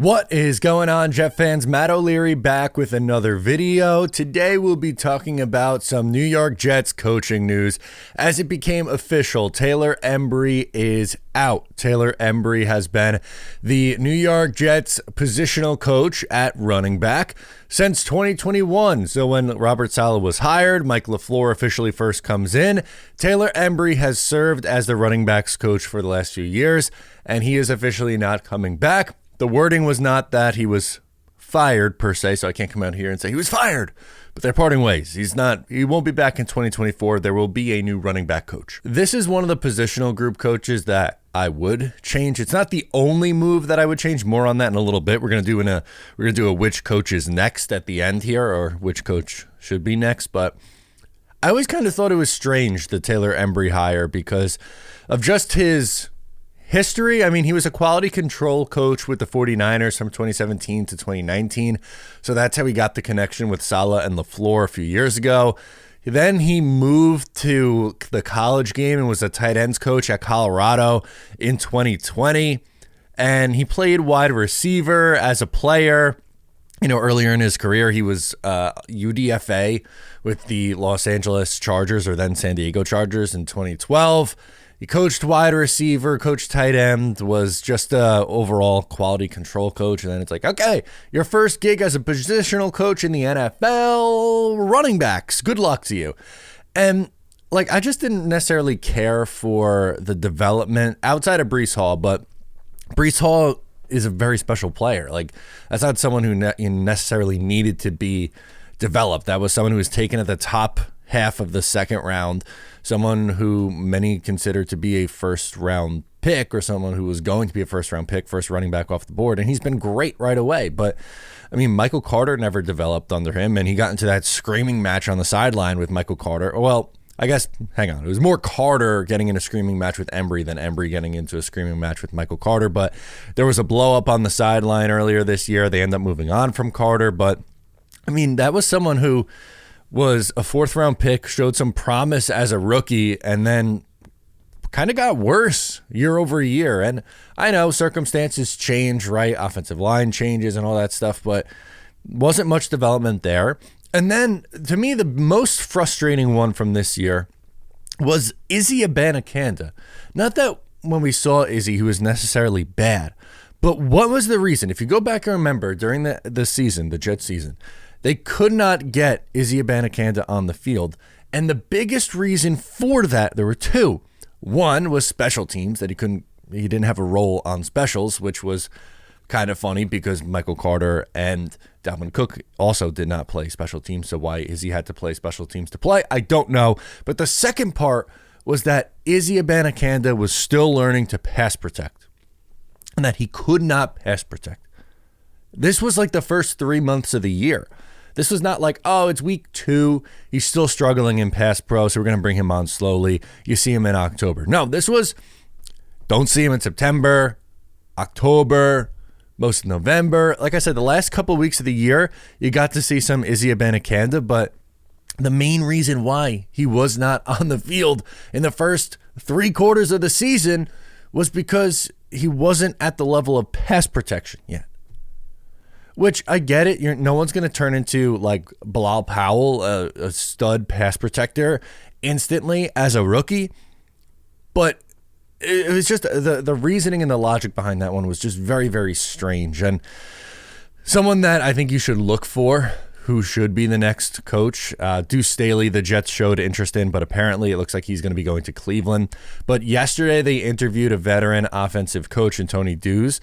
What is going on, Jet fans? Matt O'Leary back with another video. Today we'll be talking about some New York Jets coaching news. As it became official, Taylor Embree is out. Taylor Embree has been the New York Jets positional coach at running back since 2021. So when Robert Saleh was hired, Mike LaFleur officially first comes in. Taylor Embree has served as the running backs coach for the last few years, and he is officially not coming back. The wording was not that he was fired per se, so I can't come out here and say he was fired, but they're parting ways. He won't be back in 2024. There will be a new running back coach. This is one of the positional group coaches that I would change. It's not the only move that I would change. More on that in a little bit. We're gonna do a which coach is next at the end here, or which coach should be next. But I always kind of thought it was strange, the Taylor Embree hire, because of just his history. I mean, he was a quality control coach with the 49ers from 2017 to 2019. So that's how he got the connection with Saleh and LaFleur a few years ago. Then he moved to the college game and was a tight ends coach at Colorado in 2020. And he played wide receiver as a player. You know, earlier in his career, he was UDFA with the Los Angeles Chargers, or then San Diego Chargers, in 2012. He coached wide receiver, coached tight end, was just a overall quality control coach. And then it's like, okay, your first gig as a positional coach in the NFL, running backs. Good luck to you. And like, I just didn't necessarily care for the development outside of Breece Hall, but Breece Hall is a very special player. Like, that's not someone who necessarily needed to be developed. That was someone who was taken at the top half of the second round, someone who many consider to be a first round pick, or someone who was going to be a first round pick, first running back off the board. And he's been great right away. But I mean, Michael Carter never developed under him, and he got into that screaming match on the sideline with Michael Carter. Well, I guess, hang on. It was more Carter getting in a screaming match with Embree than Embree getting into a screaming match with Michael Carter. But there was a blow up on the sideline earlier this year. They end up moving on from Carter. But I mean, that was someone who was a fourth round pick, showed some promise as a rookie, and then kind of got worse year over year. And I know circumstances change, right? Offensive line changes and all that stuff, but wasn't much development there. And then, to me, the most frustrating one from this year was Izzy Abanikanda. Not that when we saw Izzy, he was necessarily bad, but what was the reason? If you go back and remember, during the season, the Jets season, they could not get Izzy Abanikanda on the field. And the biggest reason for that, there were two. One was special teams, that he didn't have a role on specials, which was kind of funny because Michael Carter and Dalvin Cook also did not play special teams. So why Izzy had to play special teams to play, I don't know. But the second part was that Izzy Abanikanda was still learning to pass protect, and that he could not pass protect. This was like the first 3 months of the year. This was not like, oh, it's week 2. He's still struggling in pass pro, so we're going to bring him on slowly. You see him in October. No, this was, don't see him in September, October, most of November. Like I said, the last couple of weeks of the year, you got to see some Izzy Abanikanda, but the main reason why he was not on the field in the first 3 quarters of the season was because he wasn't at the level of pass protection yet. Which, I get it. No one's going to turn into like Bilal Powell, a stud pass protector, instantly as a rookie. But it was just the reasoning and the logic behind that one was just very, very strange. And someone that I think you should look for, who should be the next coach, Deuce Staley, the Jets showed interest in, but apparently it looks like he's going to be going to Cleveland. But yesterday they interviewed a veteran offensive coach in Tony Deuce.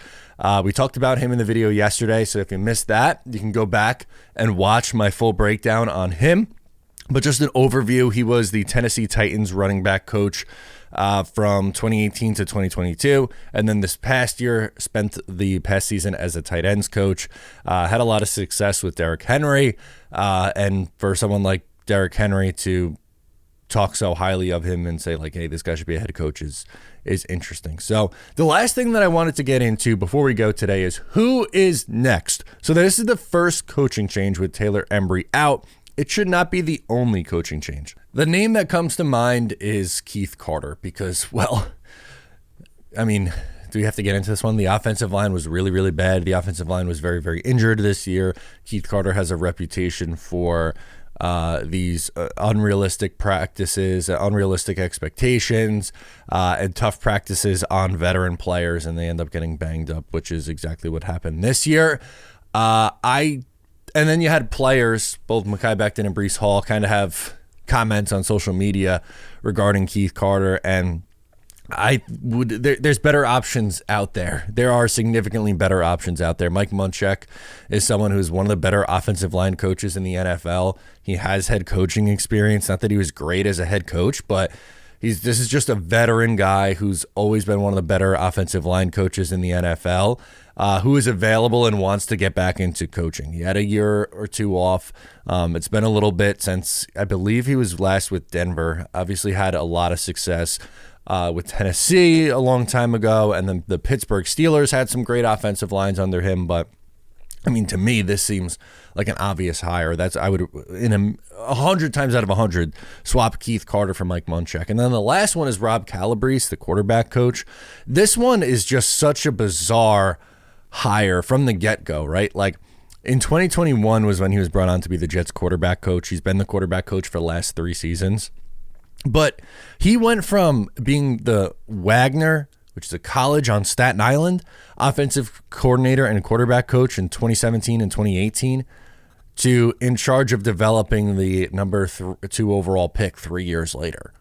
We talked about him in the video yesterday, so if you missed that, you can go back and watch my full breakdown on him. But just an overview, he was the Tennessee Titans running back coach from 2018 to 2022. And then this past year, spent the past season as a tight ends coach. Had a lot of success with Derrick Henry. And for someone like Derrick Henry to talk so highly of him and say like, hey, this guy should be a head coach is interesting. So the last thing that I wanted to get into before we go today is who is next. So this is the first coaching change with Taylor Embree out. It should not be the only coaching change. The name that comes to mind is Keith Carter because, well, I mean, Do we have to get into this one? The offensive line was really, really bad. The offensive line was very, very injured this year. Keith Carter has a reputation for these unrealistic practices, unrealistic expectations, and tough practices on veteran players, and they end up getting banged up, which is exactly what happened this year. And then you had players, both Mekhi Becton and Breece Hall, kind of have comments on social media regarding Keith Carter, and there's better options out there. There are significantly better options out there. Mike Munchak is someone who's one of the better offensive line coaches in the NFL. He has head coaching experience. Not that he was great as a head coach, but this is just a veteran guy who's always been one of the better offensive line coaches in the NFL, who is available and wants to get back into coaching. He had a year or two off. It's been a little bit since, I believe he was last with Denver. Obviously had a lot of success with Tennessee a long time ago, and then the Pittsburgh Steelers had some great offensive lines under him. But I mean, to me, this seems like an obvious hire. I would, in 100 times out of 100, swap Keith Carter for Mike Munchak. And then the last one is Rob Calabrese, the quarterback coach. This one is just such a bizarre hire from the get-go, right? Like, in 2021 was when he was brought on to be the Jets quarterback coach. He's been the quarterback coach for the last 3 seasons. But he went from being the Wagner, which is a college on Staten Island, offensive coordinator and quarterback coach in 2017 and 2018, to in charge of developing the number 2 overall pick 3 years later.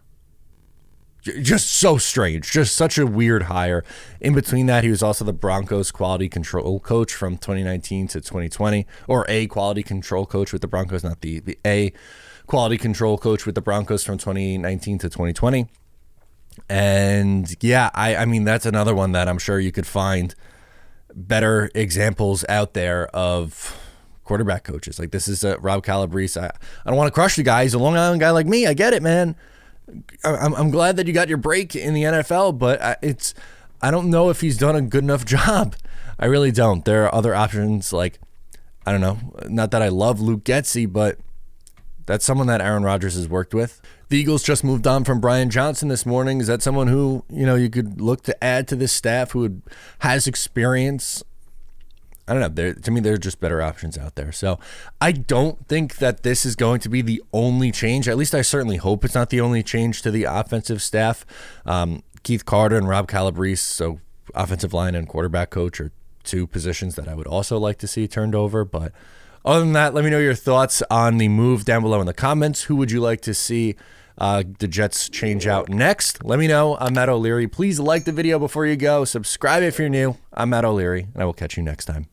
Just so strange. Just such a weird hire. In between that, he was also the Broncos quality control coach from 2019 to 2020, or a quality control coach with the Broncos, not the A quality control coach with the Broncos from 2019 to 2020. And yeah, I mean, that's another one that I'm sure you could find better examples out there of quarterback coaches. Like, this is Rob Calabrese. I don't want to crush the guy. He's a Long Island guy like me. I get it, man. I'm glad that you got your break in the NFL, but I don't know if he's done a good enough job. I really don't. There are other options, like, I don't know, not that I love Luke Getsy, but that's someone that Aaron Rodgers has worked with. The Eagles just moved on from Brian Johnson this morning. Is that someone who, you could look to add to this staff who has experience? I don't know. To me, there are just better options out there. So I don't think that this is going to be the only change. At least I certainly hope it's not the only change to the offensive staff. Keith Carter and Rob Calabrese, so offensive line and quarterback coach, are 2 positions that I would also like to see turned over. But other than that, let me know your thoughts on the move down below in the comments. Who would you like to see the Jets change out next? Let me know. I'm Matt O'Leary. Please like the video before you go. Subscribe if you're new. I'm Matt O'Leary, and I will catch you next time.